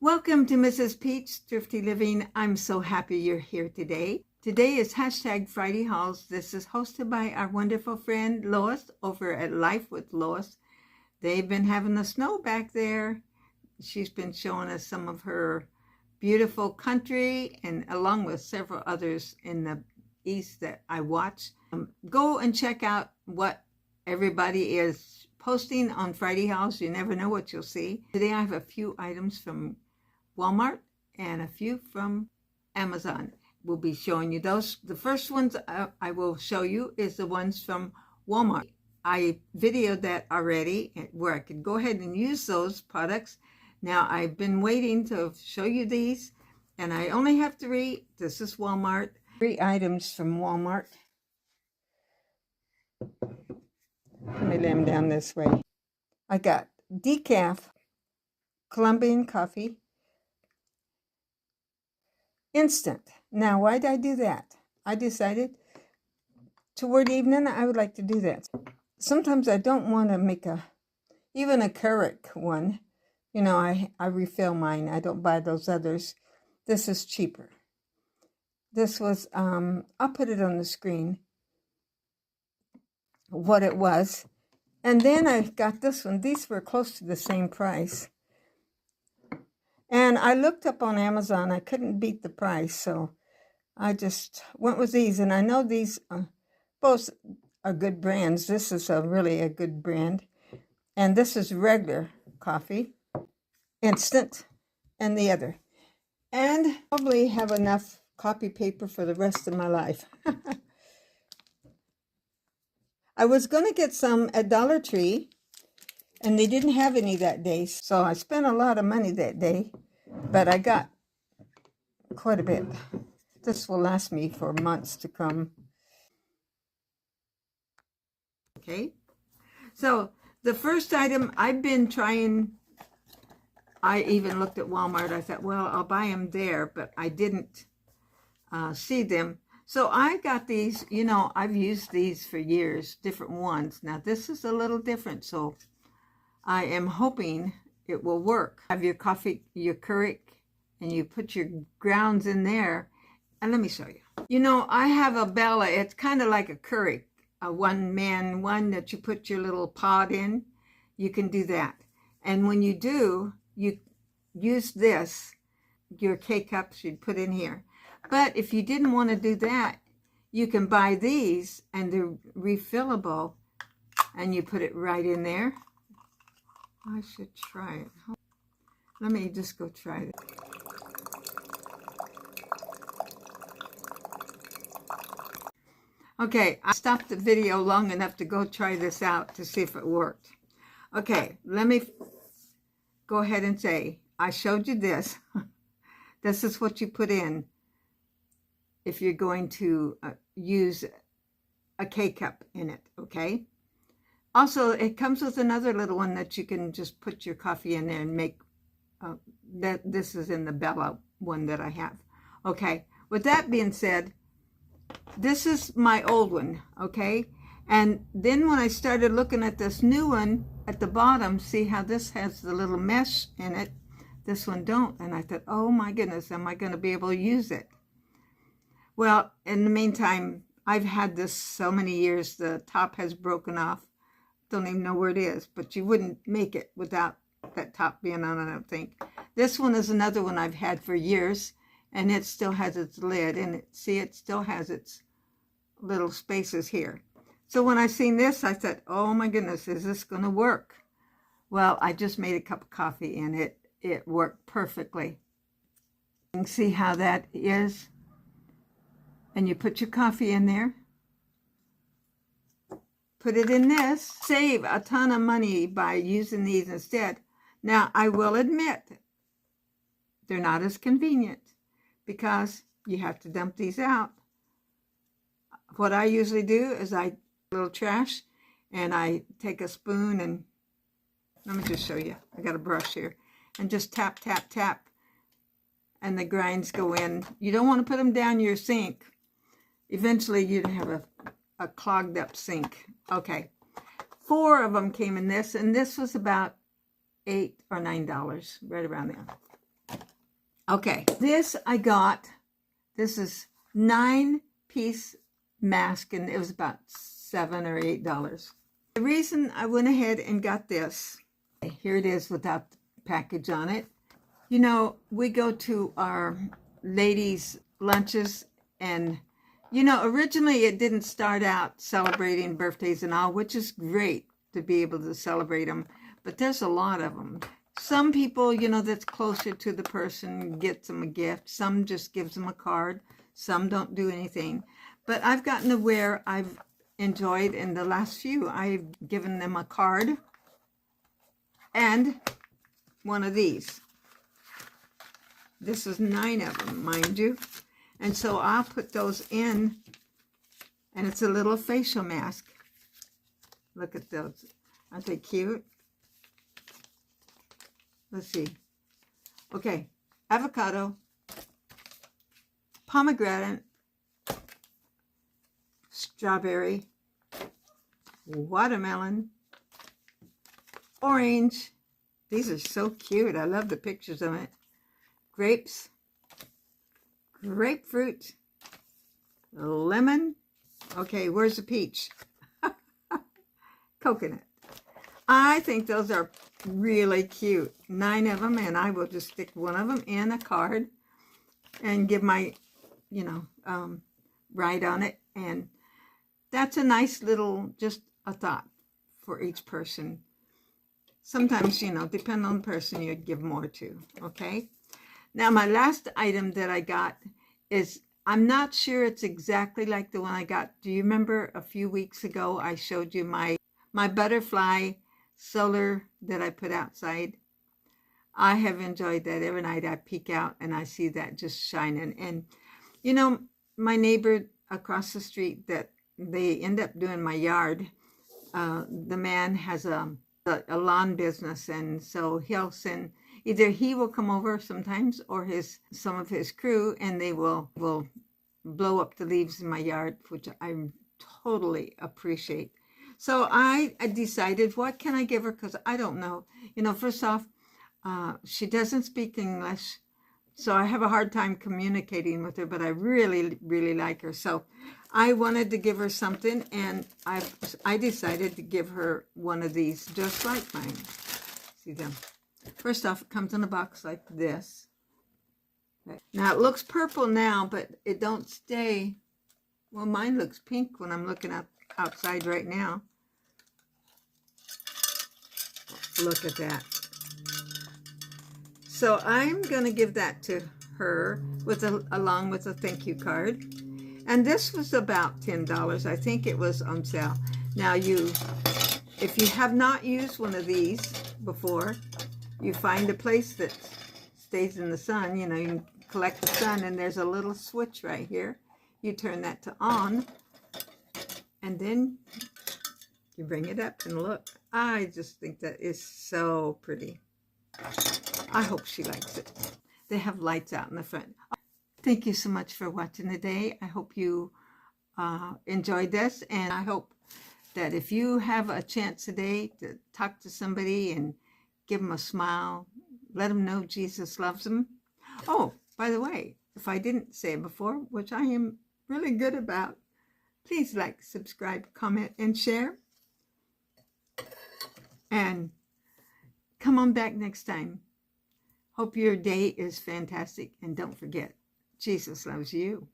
Welcome to Mrs. Pete's Thrifty Living. I'm so happy you're here today. Today is hashtag Friday Hauls. This is hosted by our wonderful friend Lois over at Life with Lois. They've been having the snow back there. She's been showing us some of her beautiful country and along with several others in the east that I watch. Go and check out what everybody is posting on Friday Hauls. You never know what you'll see. Today I have a few items from Walmart and a few from Amazon. We'll be showing you those. The first ones I will show you is the ones from Walmart. I videoed that already where I could go ahead and use those products. Now I've been waiting to show you these and I only have 3. This is Walmart. 3 items from Walmart. Let me lay them down this way. I got decaf Colombian coffee. Instant. Now, why did I do that? I decided toward evening I would like to do that. Sometimes I don't want to make even a Keurig one. You know, I refill mine. I don't buy those others. This is cheaper. This was, I'll put it on the screen, what it was. And then I got this one. These were close to the same price. And I looked up on Amazon. I couldn't beat the price, so I just went with these. And I know these both are good brands. This is really a good brand. And this is regular coffee, instant, and the other. And probably have enough copy paper for the rest of my life. I was going to get some at Dollar Tree, and they didn't have any that day, so I spent a lot of money that day, but I got quite a bit. This will last me for months to come. Okay, so the first item I've been trying, I even looked at Walmart. I thought, well, I'll buy them there, but I didn't see them. So I got these, you know, I've used these for years, different ones. Now this is a little different, so I am hoping it will work. Have your coffee, your Keurig, and you put your grounds in there. And let me show you. You know, I have a Bella. It's kind of like a Keurig, a one-man one that you put your little pod in. You can do that. And when you do, you use this, your K-cups you'd put in here. But if you didn't want to do that, you can buy these and they're refillable and you put it right in there. I should try it. Let me just go try it. Okay, I stopped the video long enough to go try this out to see if it worked. Okay, let me go ahead and say, I showed you this. This is what you put in if you're going to use a K-cup in it, okay? Also, it comes with another little one that you can just put your coffee in there and make, this is in the Bella one that I have. Okay, with that being said, this is my old one, okay? And then when I started looking at this new one at the bottom, see how this has the little mesh in it? This one don't. And I thought, oh my goodness, am I going to be able to use it? Well, in the meantime, I've had this so many years, the top has broken off. Don't even know where it is, but you wouldn't make it without that top being on, I don't think. This one is another one I've had for years, and it still has its lid, and see, it still has its little spaces here. So when I seen this, I thought, oh my goodness, is this going to work? Well, I just made a cup of coffee, and it worked perfectly. You can see how that is. And you put your coffee in there. Put it in this. Save a ton of money by using these instead. Now, I will admit, they're not as convenient because you have to dump these out. What I usually do is I take a little trash and I take a spoon and, let me just show you. I got a brush here. And just tap, tap, tap. And the grinds go in. You don't want to put them down your sink. Eventually, you'd have a clogged up sink. Okay. 4 of them came in this, and this was about $8 or $9, right around there. Okay, this I got. This is 9-piece mask, and it was about $7 or $8. The reason I went ahead and got this, here it is without the package on it. You know, we go to our ladies' lunches, and you know, originally it didn't start out celebrating birthdays and all, which is great to be able to celebrate them, but there's a lot of them. Some people, you know, that's closer to the person gets them a gift. Some just gives them a card. Some don't do anything. But I've gotten to where I've enjoyed, in the last few, I've given them a card and one of these. This is 9 of them, mind you. And so I'll put those in, and it's a little facial mask. Look at those. Aren't they cute? Let's see. Okay, avocado, pomegranate, strawberry, watermelon, orange. These are so cute. I love the pictures of it. Grapes, grapefruit, lemon. Okay, where's the peach? Coconut. I think those are really cute. 9 of them, and I will just stick one of them in a card and give my, you know, write on it. And that's a nice little, just a thought for each person. Sometimes, you know, depending on the person, you'd give more to, okay? Now, my last item that I got is, I'm not sure it's exactly like the one I got. Do you remember a few weeks ago I showed you my butterfly solar that I put outside? I have enjoyed that. Every night I peek out and I see that just shining. And, you know, my neighbor across the street, that they end up doing my yard, the man has a lawn business, and so he'll send, either he will come over sometimes or some of his crew, and they will blow up the leaves in my yard, which I totally appreciate. So I decided, what can I give her? Because I don't know. You know, first off, she doesn't speak English, so I have a hard time communicating with her, but I really, really like her. So I wanted to give her something, and I decided to give her one of these, just like mine. See them? First off, it comes in a box like this. Okay. Now, it looks purple now, but it don't stay. Well, mine looks pink when I'm looking outside right now. Look at that. So I'm going to give that to her along with a thank you card. And this was about $10. I think it was on sale. Now, if you have not used one of these before, you find a place that stays in the sun. You know, you collect the sun, and there's a little switch right here. You turn that to on, and then you bring it up and look. I just think that is so pretty. I hope she likes it. They have lights out in the front. Thank you so much for watching today. I hope you enjoyed this, and I hope that if you have a chance today to talk to somebody and give them a smile, let them know Jesus loves them. Oh, by the way, if I didn't say it before, which I am really good about, please like, subscribe, comment, and share. And come on back next time. Hope your day is fantastic. And don't forget, Jesus loves you.